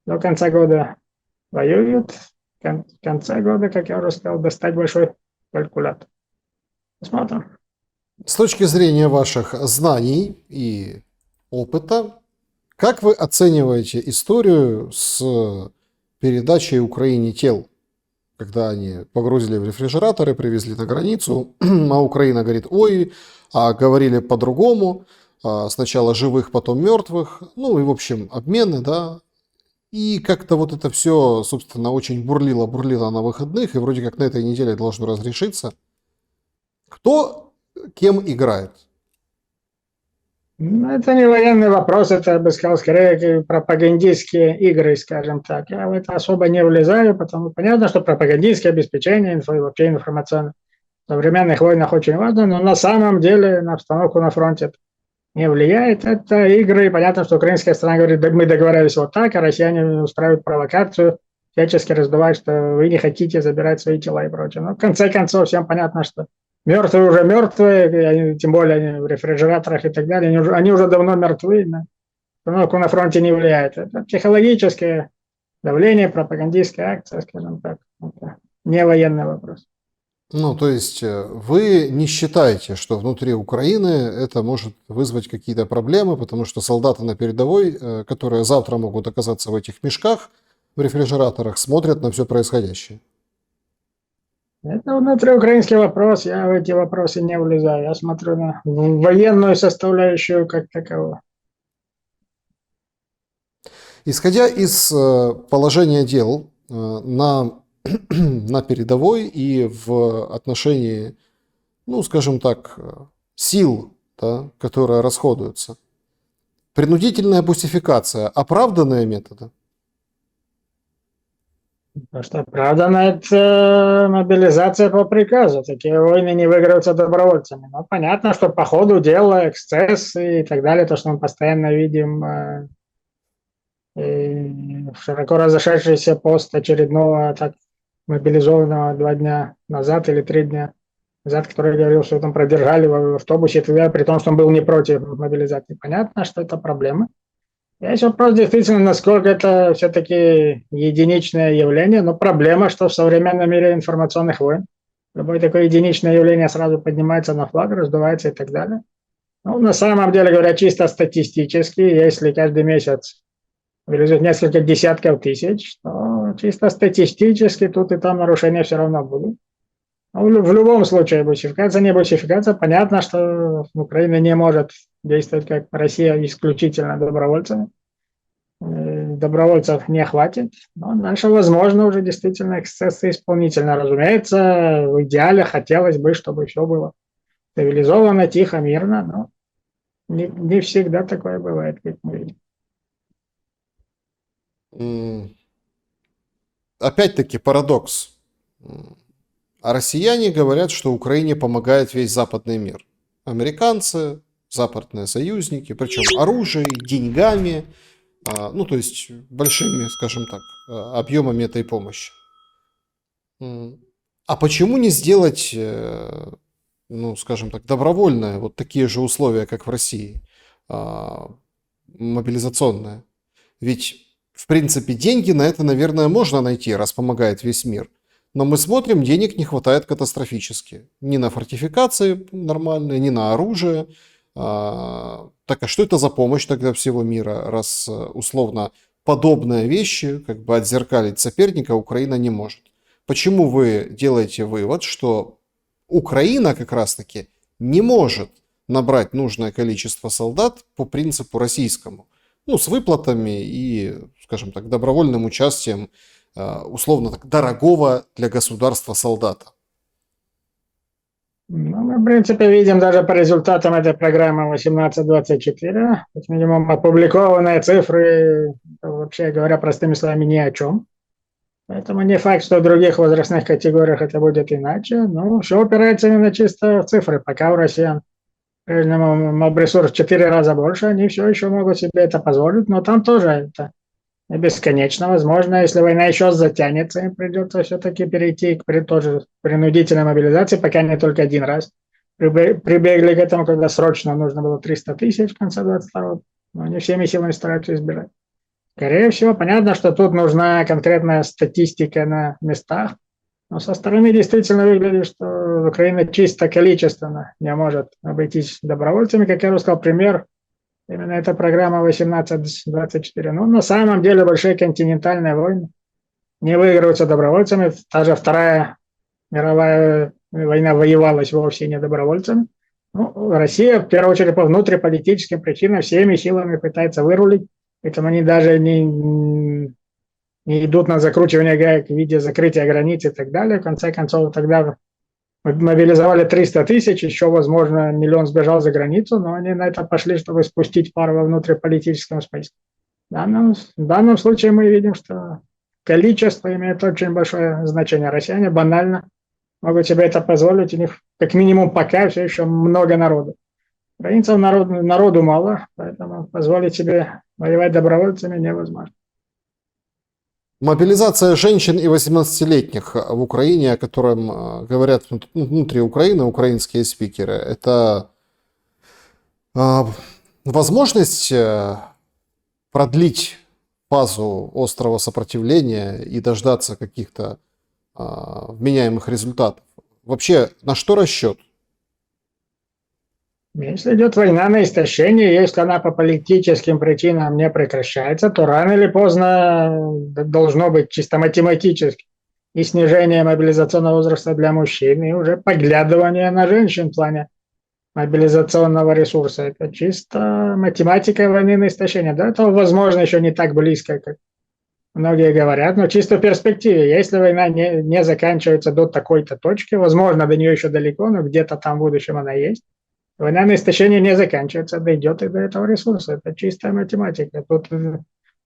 до конца года воюют. В конце года, как я уже сказал, достать большой калькулятор. Посмотрим. С точки зрения ваших знаний и опыта, как вы оцениваете историю с передачей Украине тел? Когда они погрузили в рефрижераторы, привезли на границу, а Украина говорит, ой, а говорили по-другому, сначала живых, потом мертвых, ну и в общем обмены, да. И как-то вот это все, собственно, очень бурлило на выходных, и вроде как на этой неделе должно разрешиться. Кто кем играет? Это не военный вопрос, это, я бы сказал, скорее пропагандистские игры, скажем так. Я в это особо не влезаю, потому понятно, что пропагандистское обеспечение, вообще информационное в современных войнах очень важно, но на самом деле на обстановку на фронте это не влияет. Это игры, понятно, что украинская сторона говорит, мы договорились вот так, а россияне устраивают провокацию, всячески раздувают, что вы не хотите забирать свои тела и прочее. Но в конце концов всем понятно, что мертвые уже мертвые, тем более в рефрижераторах и так далее, они уже давно мертвы, на фронте не влияет. Это психологическое давление, пропагандистская акция, скажем так. Это не военный вопрос. Ну, то есть вы не считаете, что внутри Украины это может вызвать какие-то проблемы, потому что солдаты на передовой, которые завтра могут оказаться в этих мешках, в рефрижераторах, смотрят на все происходящее? Это внутриукраинский вопрос, я в эти вопросы не влезаю. Я смотрю на военную составляющую как таковую. Исходя из положения дел на передовой и в отношении, ну, скажем так, сил, да, которые расходуются, принудительная бусификация – оправданные методы? Потому что оправдана это мобилизация по приказу. Такие войны не выигрываются добровольцами. Но понятно, что по ходу дела эксцессы и так далее, то, что мы постоянно видим, широко разошедшийся пост очередного так мобилизованного 2 дня назад или 3 дня назад, который говорил, что там продержали в автобусе, тогда, при том, что он был не против мобилизации. Понятно, что это проблема. Есть вопрос действительно, насколько это все-таки единичное явление, но проблема, что в современном мире информационных войн любое такое единичное явление сразу поднимается на флаг, раздувается и так далее. Ну, на самом деле, говоря чисто статистически, если каждый месяц мобилизуют несколько десятков тысяч, то чисто статистически тут и там нарушения все равно будут. Но в любом случае, бусификация, не бусификация, понятно, что Украина не может действовать как Россия исключительно добровольцами. Добровольцев не хватит, но дальше, возможно, уже действительно эксцессы исполнительно. Разумеется, в идеале хотелось бы, чтобы все было цивилизованно, тихо, мирно, но не всегда такое бывает, как мы видим. Опять-таки парадокс. А россияне говорят, что Украине помогает весь западный мир. Американцы, западные союзники, причем оружием, деньгами, ну то есть большими, скажем так, объемами этой помощи. А почему не сделать, ну скажем так, добровольное, вот такие же условия, как в России, мобилизационное? Ведь в принципе деньги на это, наверное, можно найти, раз помогает весь мир. Но мы смотрим, денег не хватает катастрофически. Ни на фортификации нормальные, ни на оружие. Так а что это за помощь тогда всего мира, раз условно подобные вещи, как бы отзеркалить соперника, Украина не может? Почему вы делаете вывод, что Украина как раз-таки не может набрать нужное количество солдат по принципу российскому? Ну, с выплатами и, скажем так, добровольным участием условно так, дорогого для государства солдата. Ну, мы, в принципе, видим даже по результатам этой программы 18-24, как минимум опубликованные цифры, вообще говоря простыми словами, ни о чем. Поэтому не факт, что в других возрастных категориях это будет иначе, но все опирается именно чисто в цифры. Пока у россиян прежнему моб-ресурс в 4 раза больше, они все еще могут себе это позволить, но там тоже это бесконечно. Возможно, если война еще затянется, им придется все-таки перейти к тоже принудительной мобилизации, пока не только один раз. Прибегли к этому, когда срочно нужно было 300 тысяч в конце 22-го, но они всеми силами стараются избирать. Скорее всего, понятно, что тут нужна конкретная статистика на местах, но со стороны действительно выглядит, что Украина чисто количественно не может обойтись добровольцами. Как я уже сказал, пример именно эта программа 18-24. Ну, на самом деле большие континентальные войны не выигрываются добровольцами. Та же Вторая мировая война воевалась вовсе не добровольцами. Ну, Россия, в первую очередь, по внутриполитическим причинам всеми силами пытается вырулить. Поэтому они даже не идут на закручивание гаек в виде закрытия границ и так далее. В конце концов, тогда мобилизовали 300 тысяч, еще, возможно, 1 миллион сбежал за границу, но они на это пошли, чтобы спустить пар во внутриполитическом списке. В данном случае мы видим, что количество имеет очень большое значение. Россияне банально могут себе это позволить, у них как минимум пока все еще много народу. Украинцев народу мало, поэтому позволить себе воевать добровольцами невозможно. Мобилизация женщин и 18-летних в Украине, о котором говорят внутри Украины украинские спикеры, это возможность продлить фазу острого сопротивления и дождаться каких-то вменяемых результатов. Вообще, на что расчет? Если идет война на истощение, если она по политическим причинам не прекращается, то рано или поздно должно быть чисто математически и снижение мобилизационного возраста для мужчин, и уже поглядывание на женщин в плане мобилизационного ресурса. Это чисто математика войны на истощение. Да, это, возможно, еще не так близко, как многие говорят, но чисто в перспективе. Если война не заканчивается до такой-то точки, возможно, до нее еще далеко, но где-то там в будущем она есть, война на истощение не заканчивается, дойдет и до этого ресурса. Это чистая математика. Тут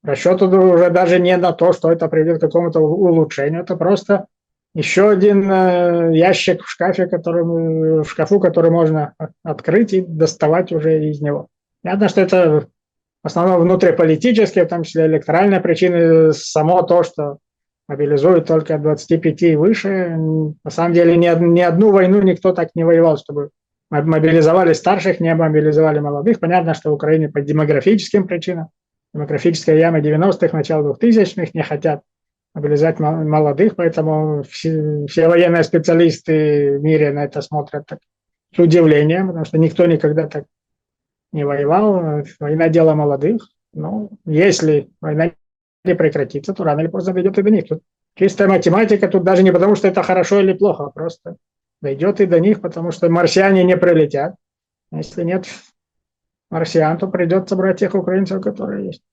расчет уже даже не на то, что это приведет к какому-то улучшению. Это просто еще один ящик в шкафу, который можно открыть и доставать уже из него. Понятно, что это в основном внутриполитические, в том числе электоральные причины, само то, что мобилизуют только от 25 и выше. На самом деле ни одну войну никто так не воевал, чтобы мобилизовали старших, не мобилизовали молодых. Понятно, что в Украине по демографическим причинам, демографическая яма 90-х, начала 2000-х не хотят мобилизовать молодых, поэтому все военные специалисты в мире на это смотрят так, с удивлением, потому что никто никогда так не воевал. Война – дело молодых. Но если война не прекратится, то рано или поздно дойдет и до них. Тут чистая математика, тут даже не потому, что это хорошо или плохо, а просто дойдет и до них, потому что марсиане не прилетят. Если нет марсиан, то придется брать тех украинцев, которые есть.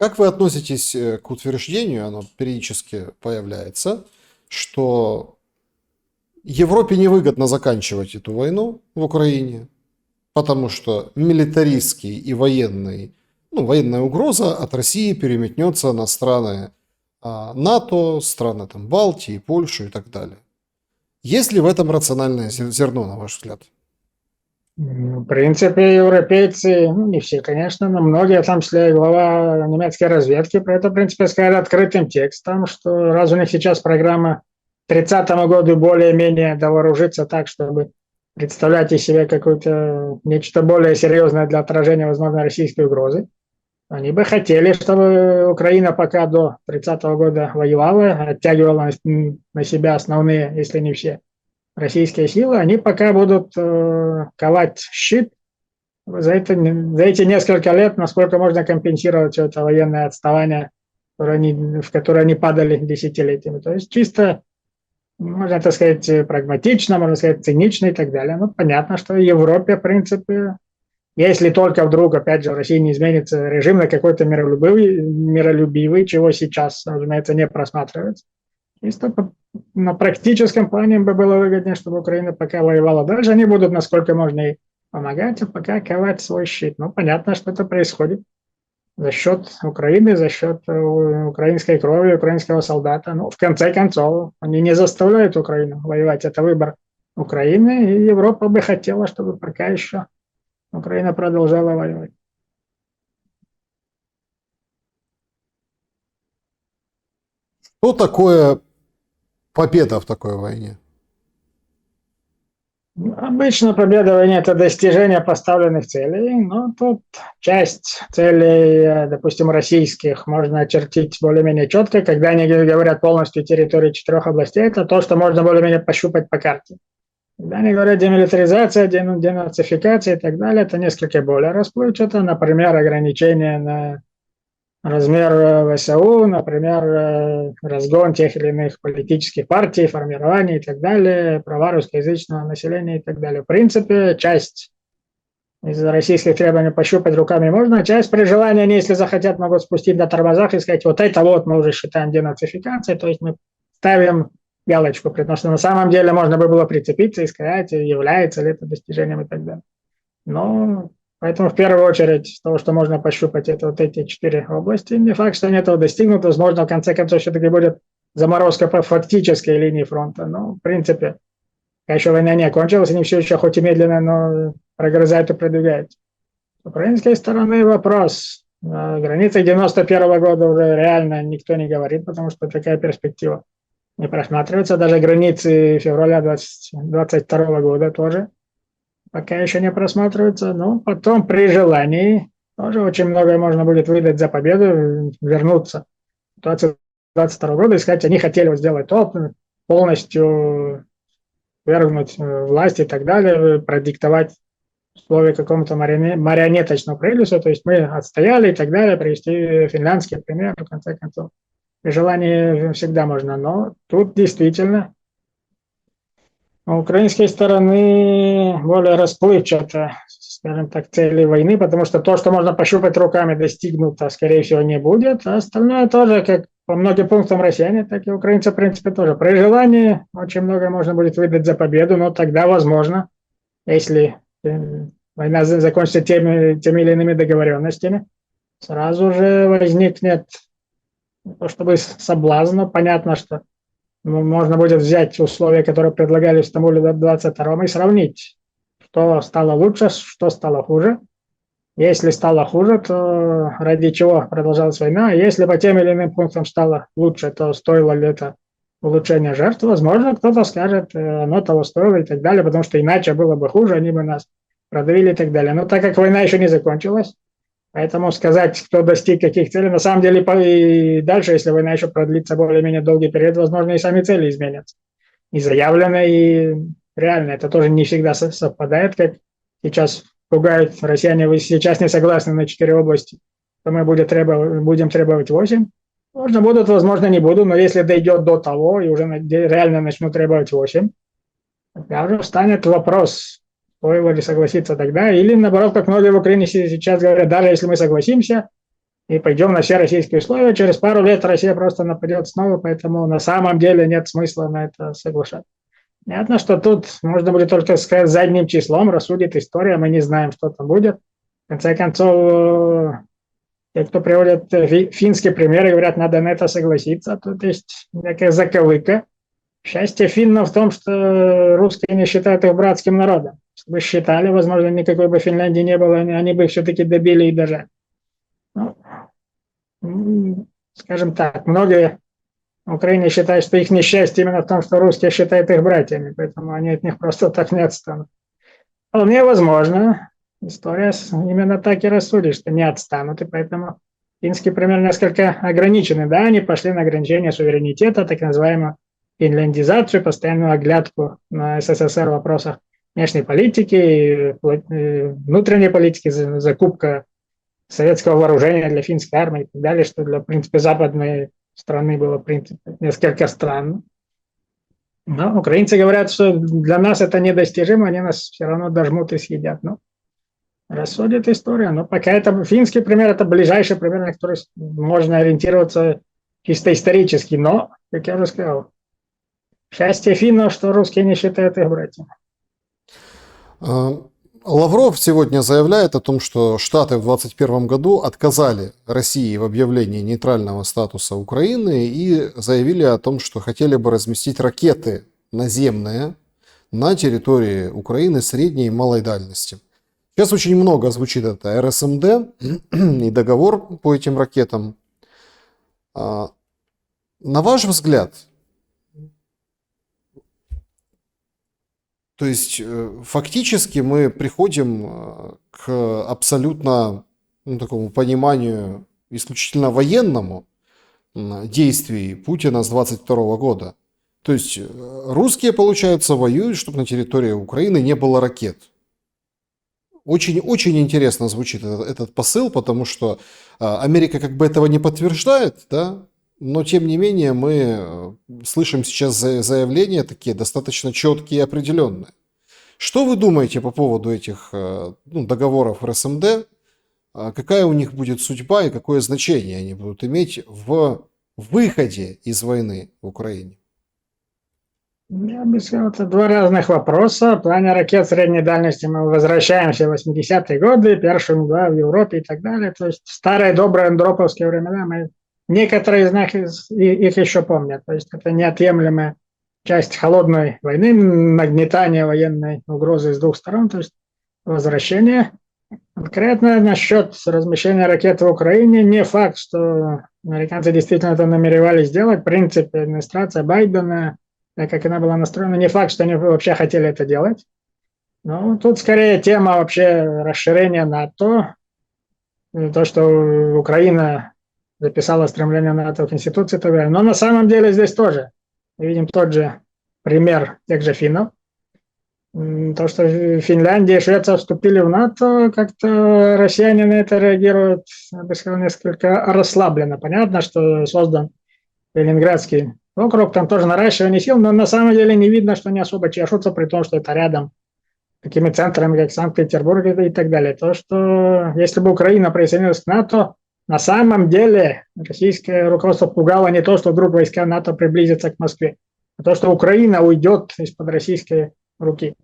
Как вы относитесь к утверждению, оно периодически появляется, что Европе невыгодно заканчивать эту войну в Украине, потому что милитаристский и военная угроза от России переметнется на страны НАТО, страны там, Балтии, Польшу и так далее. Есть ли в этом рациональное зерно, на ваш взгляд? В принципе, европейцы, не все, конечно, но многие, в том числе и глава немецкой разведки, про это, в принципе, сказали открытым текстом, что раз у них сейчас программа к 30-му году более-менее довооружиться так, чтобы представлять из себя какое-то нечто более серьезное для отражения возможной российской угрозы, они бы хотели, чтобы Украина пока до 30-го года воевала, оттягивала на себя основные, если не все, российские силы, они пока будут ковать щит за эти несколько лет, насколько можно компенсировать все это военное отставание, в которое они падали десятилетиями. То есть чисто, можно так сказать, прагматично, можно сказать, цинично и так далее. Но понятно, что в Европе, в принципе, если только вдруг, опять же, в России не изменится режим на какой-то миролюбивый, чего сейчас, разумеется, не просматривается, чисто на практическом плане им бы было выгоднее, чтобы Украина пока воевала дальше. Они будут, насколько можно, ей помогать, а пока ковать свой щит. Но понятно, что это происходит за счет Украины, за счет украинской крови, украинского солдата. Но в конце концов, они не заставляют Украину воевать. Это выбор Украины, и Европа бы хотела, чтобы пока еще Украина продолжала воевать. Что такое победа в такой войне? Обычно победа в войне – это достижение поставленных целей, но тут часть целей, допустим, российских, можно очертить более-менее четко. Когда они говорят полностью территории 4 областей, это то, что можно более-менее пощупать по карте. Когда они говорят демилитаризация, денацификация и так далее, это несколько более расплывчато. Например, ограничение на размер ВСУ, например, разгон тех или иных политических партий, формирований и так далее, права русскоязычного населения и так далее. В принципе, часть из российских требований пощупать руками можно, а часть при желании они, если захотят, могут спустить на тормозах и сказать, вот это вот мы уже считаем денацификацией, то есть мы ставим галочку, потому что на самом деле можно бы было прицепиться и сказать, является ли это достижением и так далее. Но поэтому в первую очередь того, что можно пощупать, это вот эти 4 области. Не факт, что они этого достигнут. Возможно, в конце концов, все-таки будет заморозка по фактической линии фронта. Но, в принципе, еще война не окончилась, они все еще, хоть и медленно, но прогрызают и продвигаются. С украинской стороны вопрос. О границах 91 года уже реально никто не говорит, потому что такая перспектива не просматривается. Даже границы февраля 2022 года тоже пока еще не просматриваются, но потом при желании тоже очень многое можно будет выдать за победу, вернуться в 2022 года и сказать, они хотели вот сделать то, полностью свергнуть власть и так далее, продиктовать условия какому-то марионеточному правительству, то есть мы отстояли и так далее, привести финляндский пример, в конце концов. При желании всегда можно, но тут действительно у украинской стороны более расплывчато, скажем так, цели войны, потому что то, что можно пощупать руками, достигнуто, скорее всего, не будет, а остальное тоже, как по многим пунктам россияне, так и украинцы, в принципе, тоже. При желании очень много можно будет выдать за победу, но тогда, возможно, если война закончится теми или иными договоренностями, сразу же возникнет не то чтобы соблазн, но понятно, что можно будет взять условия, которые предлагали в Стамбуле в 22-м, и сравнить, что стало лучше, что стало хуже. Если стало хуже, то ради чего продолжалась война? Если по тем или иным пунктам стало лучше, то стоило ли это улучшение жертв? Возможно, кто-то скажет, оно того стоило и так далее, потому что иначе было бы хуже, они бы нас продавили и так далее. Но так как война еще не закончилась, поэтому сказать, кто достиг каких целей, на самом деле и дальше, если война еще продлится более-менее долгий период, возможно, и сами цели изменятся. И заявлено, и реально. Это тоже не всегда совпадает, как сейчас пугают россияне. Вы сейчас не согласны на 4 области, то мы будем требовать 8. Возможно, будут, возможно, не будут, но если дойдет до того, и уже реально начнут требовать 8, тогда уже встанет вопрос, стоило ли согласиться тогда, или наоборот, как многие в Украине сейчас говорят, даже если мы согласимся и пойдем на все российские условия, через пару лет Россия просто нападет снова, поэтому на самом деле нет смысла на это соглашаться. Понятно, что тут можно будет только сказать задним числом, рассудит история, мы не знаем, что там будет. В конце концов, те, кто приводят финские примеры, говорят, надо на это согласиться. Тут есть некая заковыка. Счастье финнов в том, что русские не считают их братским народом. Если бы считали, возможно, никакой бы Финляндии не было, они бы их все-таки добили и дожали. Ну, скажем так, многие в Украине считают, что их несчастье именно в том, что русские считают их братьями, поэтому они от них просто так не отстанут. Вполне возможно, история именно так и рассудит, что не отстанут, и поэтому финский пример несколько ограниченный. Да, они пошли на ограничение суверенитета, так называемую финляндизацию, постоянную оглядку на СССР в вопросах внешней политики, внутренней политики, закупка советского вооружения для финской армии и так далее, что для, в принципе, западной страны было, в принципе, несколько странно. Но украинцы говорят, что для нас это недостижимо, они нас все равно дожмут и съедят. Ну, рассудит история. Но пока это финский пример, это ближайший пример, на который можно ориентироваться чисто исторически. Но, как я уже сказал, счастье финнов, что русские не считают их братьями. Лавров сегодня заявляет о том, что Штаты в 2021 году отказали России в объявлении нейтрального статуса Украины и заявили о том, что хотели бы разместить ракеты наземные на территории Украины средней и малой дальности. Сейчас очень много звучит это РСМД и договор по этим ракетам. На ваш взгляд, то есть фактически мы приходим к абсолютно такому пониманию исключительно военному действий Путина с 22 года. То есть русские, получается, воюют, чтобы на территории Украины не было ракет. Очень интересно звучит этот посыл, потому что Америка как бы этого не подтверждает, да? Но тем не менее мы слышим сейчас заявления такие достаточно четкие и определенные. Что вы думаете по поводу этих договоров РСМД? Какая у них будет судьба и какое значение они будут иметь в выходе из войны в Украине? Я бы сказал, это два разных вопроса. В плане ракет средней дальности мы возвращаемся в 80-е годы, первым, да, в Европе и так далее. То есть старые добрые андроповские времена, некоторые из них их еще помнят. То есть это неотъемлемая часть холодной войны, нагнетание военной угрозы с двух сторон, то есть возвращение. Конкретно насчет размещения ракет в Украине, не факт, что американцы действительно это намеревались сделать. В принципе, администрация Байдена, так как она была настроена, не факт, что они вообще хотели это делать. Но тут скорее тема вообще расширения НАТО, то, что Украина записала стремление НАТО в Конституции и так далее. Но на самом деле здесь тоже мы видим тот же пример тех же финнов. То, что Финляндия и Швеция вступили в НАТО, как-то россияне на это реагируют, я бы сказал, несколько расслабленно. Понятно, что создан Ленинградский округ, там тоже наращивание сил, но на самом деле не видно, что они особо чешутся, при том, что это рядом такими центрами, как Санкт-Петербург и так далее. То, что если бы Украина присоединилась к НАТО, на самом деле российское руководство пугало не то, что вдруг войска НАТО приблизятся к Москве, а то, что Украина уйдет из-под российской руки.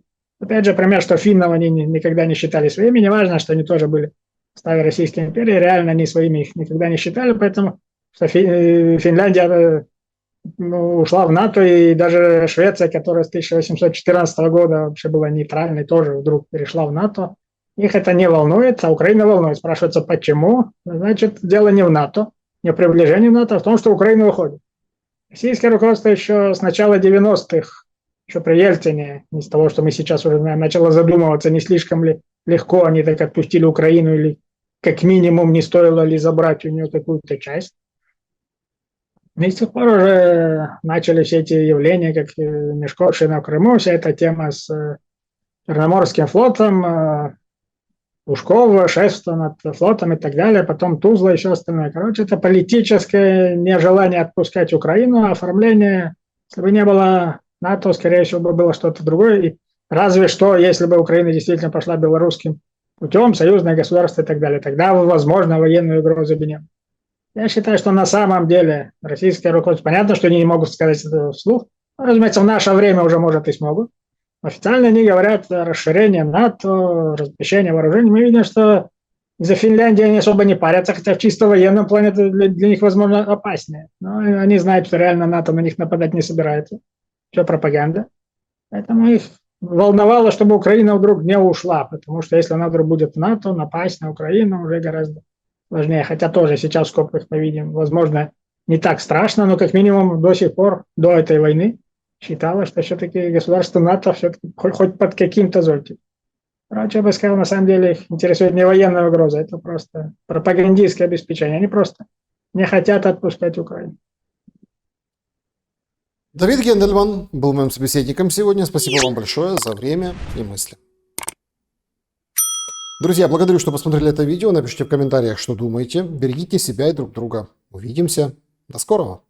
Опять же, пример, что финнов они никогда не считали своими, неважно, что они тоже были в составе Российской империи, реально они своими их никогда не считали, поэтому что Финляндия ушла в НАТО, и даже Швеция, которая с 1814 года вообще была нейтральной, тоже вдруг перешла в НАТО. Их это не волнует, а Украина волнует. Спрашивается, почему? Значит, дело не в НАТО, не в приближении НАТО, а в том, что Украина уходит. Российское руководство еще с начала 90-х, еще при Ельцине, из того, что мы сейчас уже знаем, начало задумываться, не слишком ли легко они так отпустили Украину, или как минимум не стоило ли забрать у нее какую-то часть. И с тех пор уже начали все эти явления, как Мешковщина в Крыму, вся эта тема с Черноморским флотом, Ушкова, шефство над флотом и так далее, потом Тузла и все остальное. Короче, это политическое нежелание отпускать Украину, а оформление, если бы не было НАТО, скорее всего, бы было что-то другое. И разве что, если бы Украина действительно пошла белорусским путем, союзное государство и так далее, тогда, возможно, военную угрозу бы не было. Я считаю, что на самом деле российское руководство, понятно, что они не могут сказать это вслух, но, разумеется, в наше время уже, может, и смогут. Официально они говорят о расширении НАТО, размещении вооружений. Мы видим, что из-за Финляндии они особо не парятся, хотя в чисто военном плане это для них, возможно, опаснее. Но они знают, что реально НАТО на них нападать не собирается. Все пропаганда. Поэтому их волновало, чтобы Украина вдруг не ушла, потому что если она вдруг будет в НАТО, напасть на Украину уже гораздо сложнее. Хотя тоже сейчас в скобках мы видим, возможно, не так страшно, но как минимум до сих пор, до этой войны, считалось, что все-таки государство НАТО все-таки хоть под каким-то зонтиком. Короче, я бы сказал, на самом деле их интересует не военная угроза, это просто пропагандистское обеспечение. Они просто не хотят отпускать Украину. Давид Гендельман был моим собеседником сегодня. Спасибо вам большое за время и мысли. Друзья, благодарю, что посмотрели это видео. Напишите в комментариях, что думаете. Берегите себя и друг друга. Увидимся. До скорого.